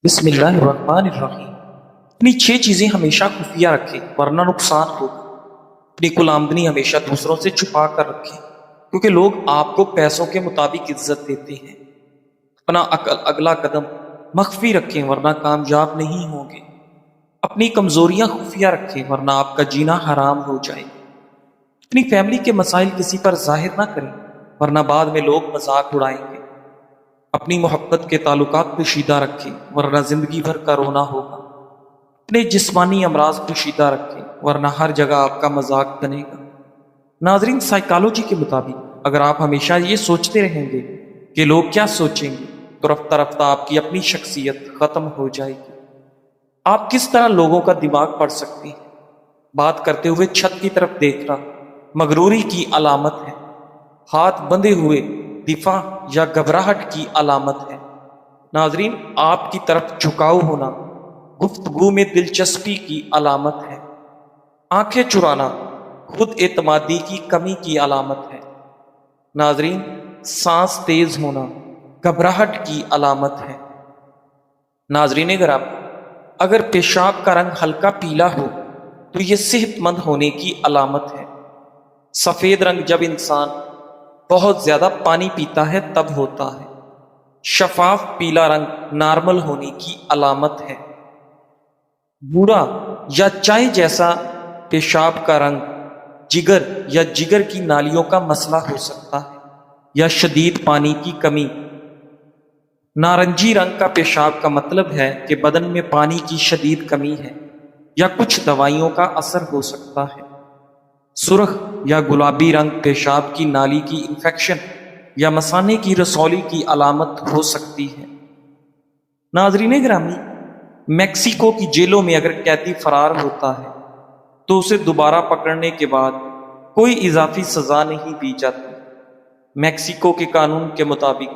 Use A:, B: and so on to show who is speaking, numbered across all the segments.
A: بسم اللہ الرحمن الرحیم۔ اپنی 6 چیزیں ہمیشہ خفیہ رکھیں ورنہ نقصان ہوگا۔ اپنی کل آمدنی ہمیشہ دوسروں سے چھپا کر رکھیں کیونکہ لوگ آپ کو پیسوں کے مطابق عزت دیتے ہیں۔ اپنا اگلا قدم مخفی رکھیں ورنہ کامیاب نہیں ہوں گے۔ اپنی کمزوریاں خفیہ رکھیں ورنہ آپ کا جینا حرام ہو جائے گا۔ اپنی فیملی کے مسائل کسی پر ظاہر نہ کریں ورنہ بعد میں لوگ مذاق اڑائیں گے۔ اپنی محبت کے تعلقات پوشیدہ رکھیں ورنہ زندگی بھر کا رونا ہوگا۔ اپنے جسمانی امراض پوشیدہ رکھیں ورنہ ہر جگہ آپ کا مذاق بنے گا۔ ناظرین، سائیکالوجی کے مطابق اگر آپ ہمیشہ یہ سوچتے رہیں گے کہ لوگ کیا سوچیں گے تو رفتہ رفتہ آپ کی اپنی شخصیت ختم ہو جائے گی۔ آپ کس طرح لوگوں کا دماغ پڑھ سکتے ہیں؟ بات کرتے ہوئے چھت کی طرف دیکھنا مغروری کی علامت ہے۔ ہاتھ بندھے ہوئے دفاع یا گھبراہٹ کی علامت ہے۔ ناظرین، آپ کی طرف جھکاؤ ہونا گفتگو میں دلچسپی کی علامت ہے۔ آنکھیں چرانا خود اعتمادی کی کمی کی علامت ہے۔ ناظرین، سانس تیز ہونا گھبراہٹ کی علامت ہے۔ ناظرین گرامی، اگر پیشاب کا رنگ ہلکا پیلا ہو تو یہ صحت مند ہونے کی علامت ہے۔ سفید رنگ جب انسان بہت زیادہ پانی پیتا ہے تب ہوتا ہے۔ شفاف پیلا رنگ نارمل ہونے کی علامت ہے۔ بھورا یا چائے جیسا پیشاب کا رنگ جگر یا جگر کی نالیوں کا مسئلہ ہو سکتا ہے یا شدید پانی کی کمی۔ نارنجی رنگ کا پیشاب کا مطلب ہے کہ بدن میں پانی کی شدید کمی ہے یا کچھ دوائیوں کا اثر ہو سکتا ہے۔ سرخ یا گلابی رنگ پیشاب کی نالی کی انفیکشن یا مثانے کی رسولی کی علامت ہو سکتی ہے۔ ناظرین گرامی، میکسیکو کی جیلوں میں اگر قیدی فرار ہوتا ہے تو اسے دوبارہ پکڑنے کے بعد کوئی اضافی سزا نہیں دی جاتی۔ میکسیکو کے قانون کے مطابق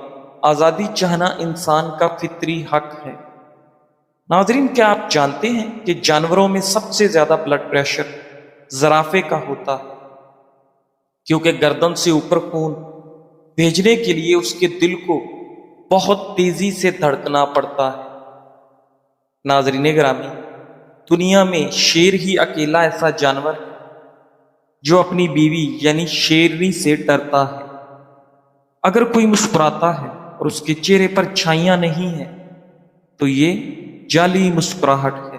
A: آزادی چاہنا انسان کا فطری حق ہے۔ ناظرین، کیا آپ جانتے ہیں کہ جانوروں میں سب سے زیادہ بلڈ پریشر زرافے کا ہوتا ہے کیونکہ گردن سے اوپر خون بھیجنے کے لیے اس کے دل کو بہت تیزی سے دھڑکنا پڑتا ہے۔ ناظرین گرامی، دنیا میں شیر ہی اکیلا ایسا جانور ہے جو اپنی بیوی یعنی شیرنی سے ڈرتا ہے۔ اگر کوئی مسکراتا ہے اور اس کے چہرے پر چھائیاں نہیں ہیں تو یہ جعلی مسکراہٹ ہے۔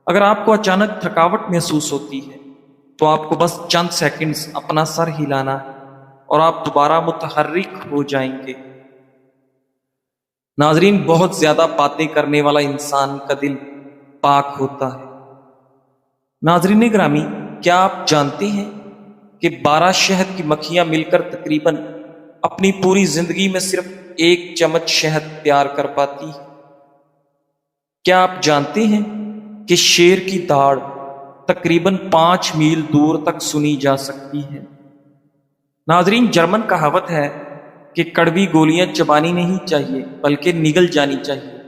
A: اگر آپ کو اچانک تھکاوٹ محسوس ہوتی ہے تو آپ کو بس چند سیکنڈز اپنا سر ہلانا ہے اور آپ دوبارہ متحرک ہو جائیں گے۔ ناظرین، بہت زیادہ باتیں کرنے والا انسان کا دل پاک ہوتا ہے۔ ناظرین گرامی، کیا آپ جانتے ہیں کہ 12 شہد کی مکھیاں مل کر تقریباً اپنی پوری زندگی میں صرف 1 چمچ شہد تیار کر پاتی ہے؟ کیا آپ جانتے ہیں کہ شیر کی داڑھ تقریباً 5 میل دور تک سنی جا سکتی ہے؟ ناظرین، جرمن کہاوت ہے کہ کڑوی گولیاں چبانی نہیں چاہیے بلکہ نگل جانی چاہیے۔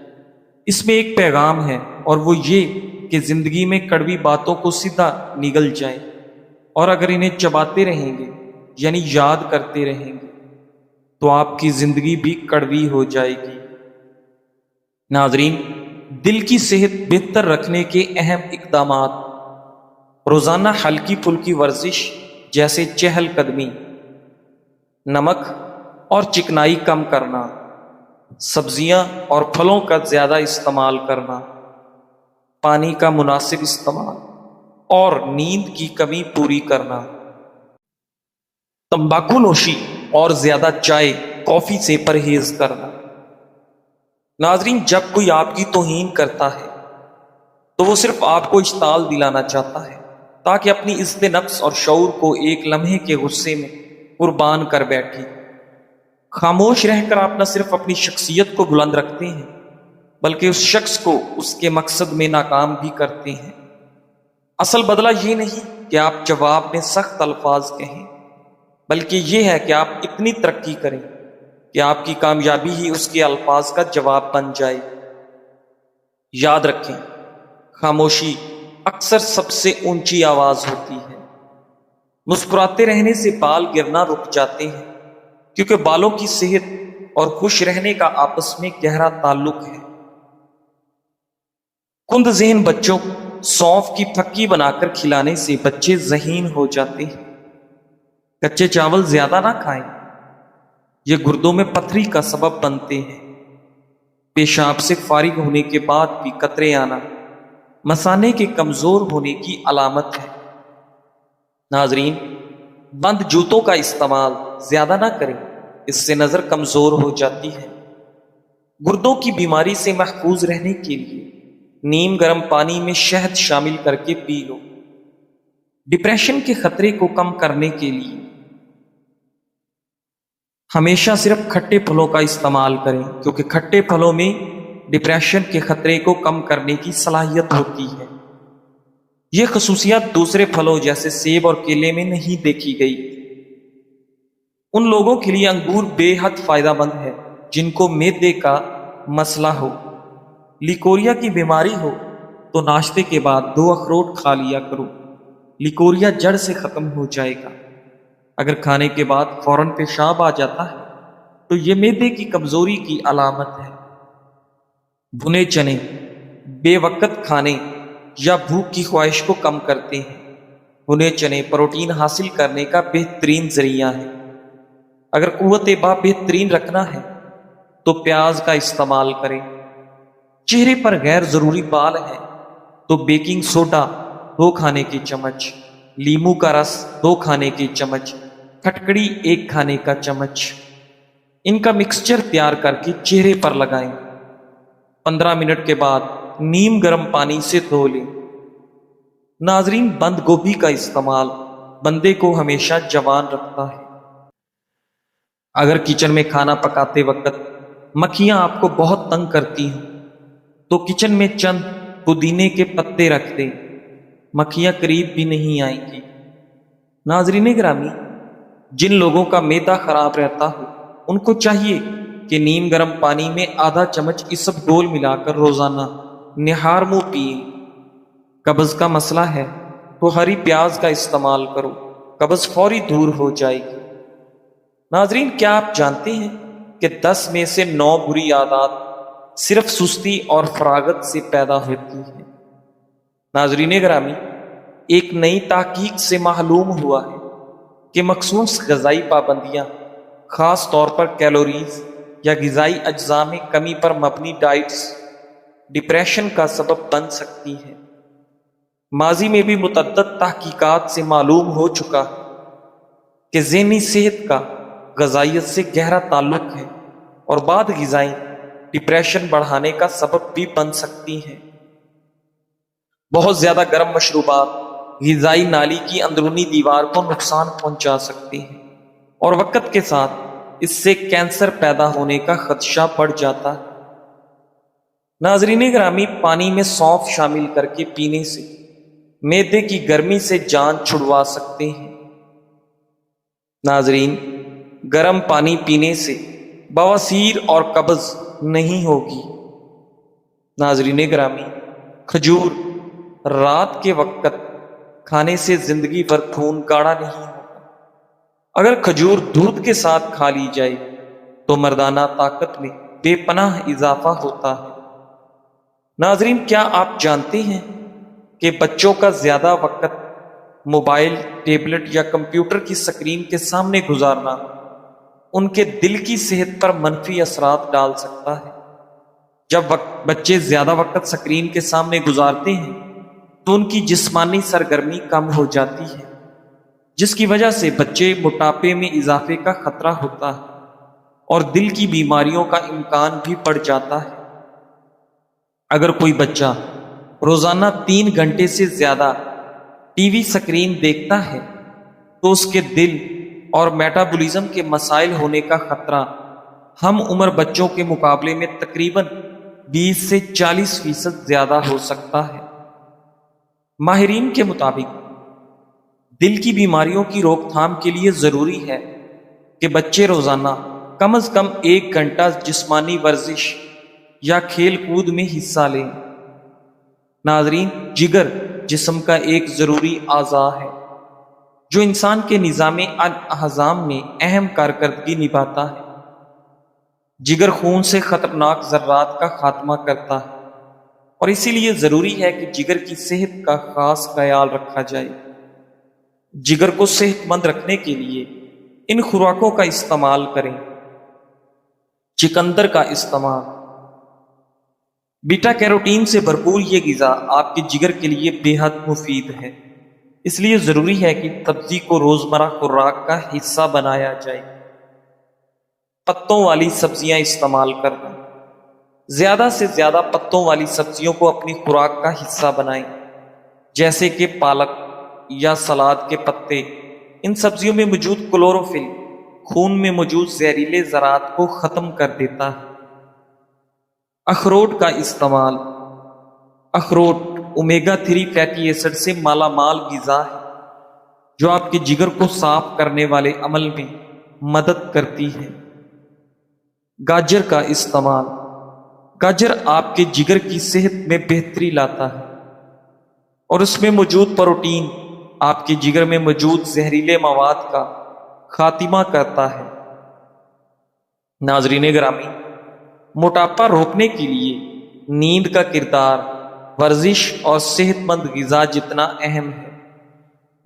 A: اس میں ایک پیغام ہے اور وہ یہ کہ زندگی میں کڑوی باتوں کو سیدھا نگل جائیں، اور اگر انہیں چباتے رہیں گے یعنی یاد کرتے رہیں گے تو آپ کی زندگی بھی کڑوی ہو جائے گی۔ ناظرین، دل کی صحت بہتر رکھنے کے اہم اقدامات: روزانہ ہلکی پھلکی ورزش جیسے چہل قدمی، نمک اور چکنائی کم کرنا، سبزیاں اور پھلوں کا زیادہ استعمال کرنا، پانی کا مناسب استعمال اور نیند کی کمی پوری کرنا، تمباکو نوشی اور زیادہ چائے کافی سے پرہیز کرنا۔ ناظرین، جب کوئی آپ کی توہین کرتا ہے تو وہ صرف آپ کو اشتعال دلانا چاہتا ہے تاکہ اپنی عزت نفس اور شعور کو ایک لمحے کے غصے میں قربان کر بیٹھے۔ خاموش رہ کر آپ نہ صرف اپنی شخصیت کو بلند رکھتے ہیں بلکہ اس شخص کو اس کے مقصد میں ناکام بھی کرتے ہیں۔ اصل بدلہ یہ نہیں کہ آپ جواب میں سخت الفاظ کہیں، بلکہ یہ ہے کہ آپ اتنی ترقی کریں کہ آپ کی کامیابی ہی اس کے الفاظ کا جواب بن جائے۔ یاد رکھیں، خاموشی اکثر سب سے اونچی آواز ہوتی ہے۔ مسکراتے رہنے سے بال گرنا رک جاتے ہیں کیونکہ بالوں کی صحت اور خوش رہنے کا آپس میں گہرا تعلق ہے۔ کند ذہن بچوں کو سونف کی پھکی بنا کر کھلانے سے بچے ذہین ہو جاتے ہیں۔ کچے چاول زیادہ نہ کھائیں، یہ گردوں میں پتھری کا سبب بنتے ہیں۔ پیشاب سے فارغ ہونے کے بعد بھی قطرے آنا مثانے کے کمزور ہونے کی علامت ہے۔ ناظرین، بند جوتوں کا استعمال زیادہ نہ کریں، اس سے نظر کمزور ہو جاتی ہے۔ گردوں کی بیماری سے محفوظ رہنے کے لیے نیم گرم پانی میں شہد شامل کر کے پی لو۔ ڈپریشن کے خطرے کو کم کرنے کے لیے ہمیشہ صرف کھٹے پھلوں کا استعمال کریں، کیونکہ کھٹے پھلوں میں ڈپریشن کے خطرے کو کم کرنے کی صلاحیت ہوتی ہے۔ یہ خصوصیات دوسرے پھلوں جیسے سیب اور کیلے میں نہیں دیکھی گئی۔ ان لوگوں کے لیے انگور بے حد فائدہ مند ہے جن کو معدے کا مسئلہ ہو، لیکوریا کی بیماری ہو تو ناشتے کے بعد 2 اخروٹ کھا لیا کرو، لیکوریا جڑ سے ختم ہو جائے گا۔ اگر کھانے کے بعد فوراً پیشاب آ جاتا ہے تو یہ معدے کی کمزوری کی علامت ہے۔ بھنے چنے بے وقت کھانے یا بھوک کی خواہش کو کم کرتے ہیں۔ بھنے چنے پروٹین حاصل کرنے کا بہترین ذریعہ ہے۔ اگر قوت بہ بہترین رکھنا ہے تو پیاز کا استعمال کریں۔ چہرے پر غیر ضروری بال ہے تو بیکنگ سوڈا 2 کھانے کے چمچ، لیمو کا رس 2 کھانے کے چمچ، کھٹکڑی 1 کھانے کا چمچ، ان کا مکسچر تیار کر کے چہرے پر لگائیں۔ 15 منٹ کے بعد نیم گرم پانی سے دھو لیں۔ ناظرین، بند گوبھی کا استعمال بندے کو ہمیشہ جوان رکھتا ہے۔ اگر کچن میں کھانا پکاتے وقت مکھیاں آپ کو بہت تنگ کرتی ہیں تو کچن میں چند پودینے کے پتے رکھ دیں، مکھیاں قریب بھی نہیں آئیں گی۔ ناظرین گرامی، جن لوگوں کا معدہ خراب رہتا ہو ان کو چاہیے کہ نیم گرم پانی میں آدھا چمچ اسبگول ملا کر روزانہ نہار منہ پئیں۔ قبض کا مسئلہ ہے تو ہری پیاز کا استعمال کرو، قبض فوری دور ہو جائے گی۔ ناظرین، کیا آپ جانتے ہیں کہ 10 میں سے 9 بری عادات صرف سستی اور فراغت سے پیدا ہوتی ہیں؟ ناظرین گرامی، ایک نئی تحقیق سے معلوم ہوا ہے کہ مخصوص غذائی پابندیاں، خاص طور پر کیلوریز یا غذائی اجزاء میں کمی پر مبنی ڈائٹس، ڈپریشن کا سبب بن سکتی ہیں۔ ماضی میں بھی متعدد تحقیقات سے معلوم ہو چکا ہے کہ ذہنی صحت کا غذائیت سے گہرا تعلق ہے اور بعض غذائیں ڈپریشن بڑھانے کا سبب بھی بن سکتی ہیں۔ بہت زیادہ گرم مشروبات غذائی نالی کی اندرونی دیوار کو نقصان پہنچا سکتے ہیں اور وقت کے ساتھ اس سے کینسر پیدا ہونے کا خدشہ بڑھ جاتا ہے۔ ناظرین گرامی، پانی میں سونف شامل کر کے پینے سے معدے کی گرمی سے جان چھڑوا سکتے ہیں۔ ناظرین، گرم پانی پینے سے بواسیر اور قبض نہیں ہوگی۔ ناظرین گرامی، کھجور رات کے وقت کھانے سے زندگی بھر خون گاڑھا نہیں ہوگا۔ اگر کھجور دودھ کے ساتھ کھا لی جائے تو مردانہ طاقت میں بے پناہ اضافہ ہوتا ہے۔ ناظرین، کیا آپ جانتے ہیں کہ بچوں کا زیادہ وقت موبائل، ٹیبلٹ یا کمپیوٹر کی سکرین کے سامنے گزارنا ان کے دل کی صحت پر منفی اثرات ڈال سکتا ہے؟ جب بچے زیادہ وقت سکرین کے سامنے گزارتے ہیں تو ان کی جسمانی سرگرمی کم ہو جاتی ہے، جس کی وجہ سے بچے موٹاپے میں اضافے کا خطرہ ہوتا ہے اور دل کی بیماریوں کا امکان بھی بڑھ جاتا ہے۔ اگر کوئی بچہ روزانہ 3 گھنٹے سے زیادہ ٹی وی سکرین دیکھتا ہے تو اس کے دل اور میٹابولزم کے مسائل ہونے کا خطرہ ہم عمر بچوں کے مقابلے میں تقریباً 20 سے 40% زیادہ ہو سکتا ہے۔ ماہرین کے مطابق دل کی بیماریوں کی روک تھام کے لیے ضروری ہے کہ بچے روزانہ کم از کم 1 گھنٹہ جسمانی ورزش یا کھیل کود میں حصہ لیں۔ ناظرین، جگر جسم کا ایک ضروری اعضاء ہے جو انسان کے نظام الاعضام میں اہم کارکردگی نبھاتا ہے۔ جگر خون سے خطرناک ذرات کا خاتمہ کرتا ہے اور اسی لیے ضروری ہے کہ جگر کی صحت کا خاص خیال رکھا جائے۔ جگر کو صحت مند رکھنے کے لیے ان خوراکوں کا استعمال کریں۔ چقندر کا استعمال۔ بیٹا کیروٹین سے بھرپور یہ غذا آپ کے جگر کے لیے بے حد مفید ہے، اس لیے ضروری ہے کہ سبزی کو روزمرہ خوراک کا حصہ بنایا جائے۔ پتوں والی سبزیاں استعمال کرنا۔ زیادہ سے زیادہ پتوں والی سبزیوں کو اپنی خوراک کا حصہ بنائیں، جیسے کہ پالک یا سلاد کے پتے۔ ان سبزیوں میں موجود کلوروفل خون میں موجود زہریلے ذرات کو ختم کر دیتا ہے۔ اخروٹ کا استعمال۔ اخروٹ اومیگا 3 فیٹی ایسڈ سے مالا مال غذا ہے جو آپ کے جگر کو صاف کرنے والے عمل میں مدد کرتی ہے۔ گاجر کا استعمال۔ گاجر آپ کے جگر کی صحت میں بہتری لاتا ہے اور اس میں موجود پروٹین آپ کے جگر میں موجود زہریلے مواد کا خاتمہ کرتا ہے۔ ناظرین گرامی، موٹاپا روکنے کے لیے نیند کا کردار ورزش اور صحت مند غذا جتنا اہم ہے۔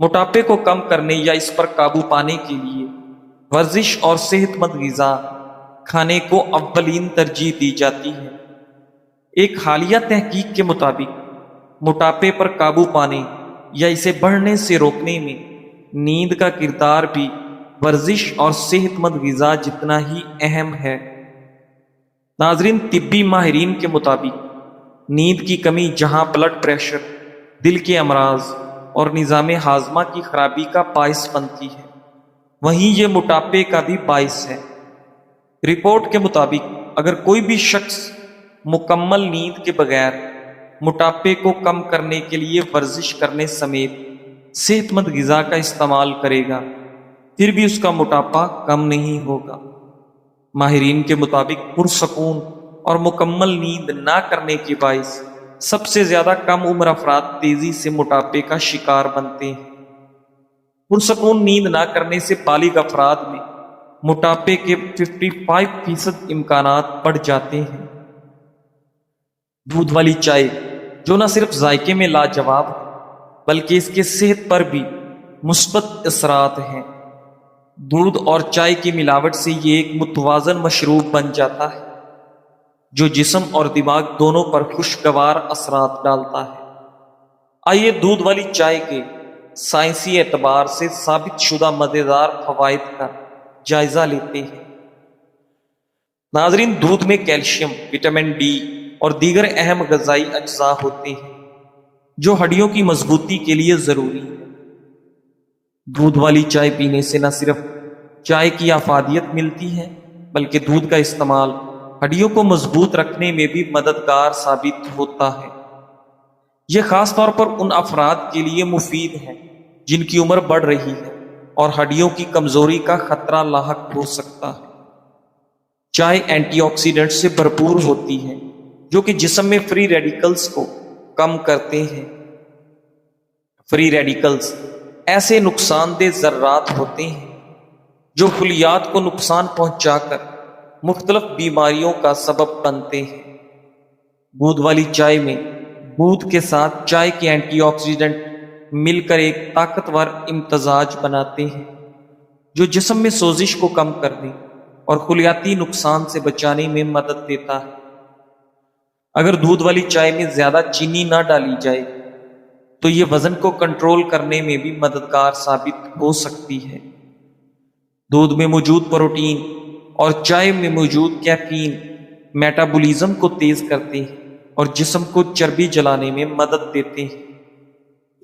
A: موٹاپے کو کم کرنے یا اس پر قابو پانے کے لیے ورزش اور صحت مند غذا کھانے کو اولین ترجیح دی جاتی ہے۔ ایک حالیہ تحقیق کے مطابق موٹاپے پر قابو پانے یا اسے بڑھنے سے روکنے میں نیند کا کردار بھی ورزش اور صحت مند غذا جتنا ہی اہم ہے۔ ناظرین، طبی ماہرین کے مطابق نیند کی کمی جہاں بلڈ پریشر، دل کے امراض اور نظام ہاضمہ کی خرابی کا باعث بنتی ہے، وہیں یہ موٹاپے کا بھی باعث ہے۔ رپورٹ کے مطابق اگر کوئی بھی شخص مکمل نیند کے بغیر موٹاپے کو کم کرنے کے لیے ورزش کرنے سمیت صحت مند غذا کا استعمال کرے گا، پھر بھی اس کا موٹاپا کم نہیں ہوگا۔ ماہرین کے مطابق پرسکون اور مکمل نیند نہ کرنے کے باعث سب سے زیادہ کم عمر افراد تیزی سے موٹاپے کا شکار بنتے ہیں۔ پرسکون نیند نہ کرنے سے بالغ افراد میں موٹاپے کے 55% امکانات بڑھ جاتے ہیں۔ دودھ والی چائے، جو نہ صرف ذائقے میں لاجواب ہے بلکہ اس کے صحت پر بھی مثبت اثرات ہیں۔ دودھ اور چائے کی ملاوٹ سے یہ ایک متوازن مشروب بن جاتا ہے جو جسم اور دماغ دونوں پر خوشگوار اثرات ڈالتا ہے۔ آئیے دودھ والی چائے کے سائنسی اعتبار سے ثابت شدہ مزیدار فوائد کا جائزہ لیتے ہیں۔ ناظرین، دودھ میں کیلشیم، وٹامن ڈی اور دیگر اہم غذائی اجزاء ہوتے ہیں جو ہڈیوں کی مضبوطی کے لیے ضروری ہے۔ دودھ والی چائے پینے سے نہ صرف چائے کی افادیت ملتی ہے بلکہ دودھ کا استعمال ہڈیوں کو مضبوط رکھنے میں بھی مددگار ثابت ہوتا ہے۔ یہ خاص طور پر ان افراد کے لیے مفید ہے جن کی عمر بڑھ رہی ہے اور ہڈیوں کی کمزوری کا خطرہ لاحق ہو سکتا ہے۔ چائے اینٹی آکسیڈنٹ سے بھرپور ہوتی ہے جو کہ جسم میں فری ریڈیکلز کو کم کرتے ہیں۔ فری ریڈیکلز ایسے نقصان دہ ذرات ہوتے ہیں جو خلیات کو نقصان پہنچا کر مختلف بیماریوں کا سبب بنتے ہیں۔ دودھ والی چائے میں دودھ کے ساتھ چائے کے اینٹی آکسیڈنٹ مل کر ایک طاقتور امتزاج بناتے ہیں جو جسم میں سوزش کو کم کرنے اور خلیاتی نقصان سے بچانے میں مدد دیتا ہے۔ اگر دودھ والی چائے میں زیادہ چینی نہ ڈالی جائے تو یہ وزن کو کنٹرول کرنے میں بھی مددگار ثابت ہو سکتی ہے۔ دودھ میں موجود پروٹین اور چائے میں موجود کیفین میٹابولزم کو تیز کرتے ہیں اور جسم کو چربی جلانے میں مدد دیتے ہیں۔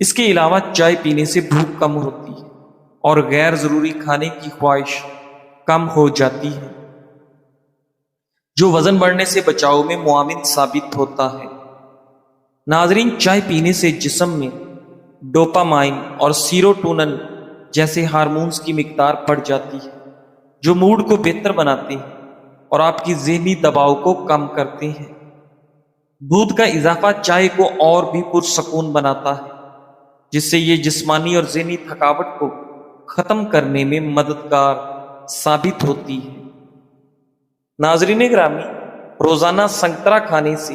A: اس کے علاوہ چائے پینے سے بھوک کم ہوتی ہے اور غیر ضروری کھانے کی خواہش کم ہو جاتی ہے جو وزن بڑھنے سے بچاؤ میں معاون ثابت ہوتا ہے۔ ناظرین، چائے پینے سے جسم میں ڈوپامائن اور سیروٹونن جیسے ہارمونز کی مقدار بڑھ جاتی ہے جو موڈ کو بہتر بناتے ہیں اور آپ کی ذہنی دباؤ کو کم کرتے ہیں۔ دودھ کا اضافہ چائے کو اور بھی پرسکون بناتا ہے جس سے یہ جسمانی اور ذہنی تھکاوٹ کو ختم کرنے میں مددگار ثابت ہوتی ہے۔ ناظرین گرامی، روزانہ سنگترا کھانے سے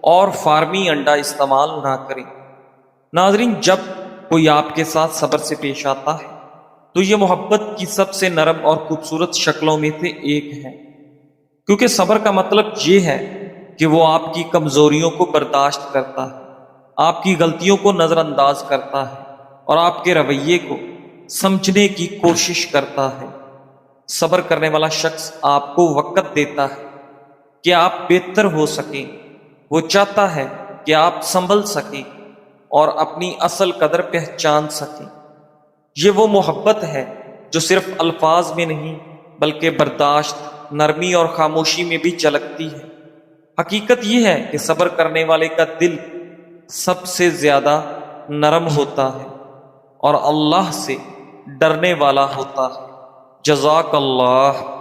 A: اور فارمی انڈا استعمال نہ کریں۔ ناظرین، جب کوئی آپ کے ساتھ صبر سے پیش آتا ہے تو یہ محبت کی سب سے نرم اور خوبصورت شکلوں میں سے ایک ہے، کیونکہ صبر کا مطلب یہ ہے کہ وہ آپ کی کمزوریوں کو برداشت کرتا ہے، آپ کی غلطیوں کو نظر انداز کرتا ہے اور آپ کے رویے کو سمجھنے کی کوشش کرتا ہے۔ صبر کرنے والا شخص آپ کو وقت دیتا ہے کہ آپ بہتر ہو سکیں، وہ چاہتا ہے کہ آپ سنبھل سکیں اور اپنی اصل قدر پہچان سکیں۔ یہ وہ محبت ہے جو صرف الفاظ میں نہیں بلکہ برداشت، نرمی اور خاموشی میں بھی جھلکتی ہے۔ حقیقت یہ ہے کہ صبر کرنے والے کا دل سب سے زیادہ نرم ہوتا ہے اور اللہ سے ڈرنے والا ہوتا ہے۔ جزاک اللہ۔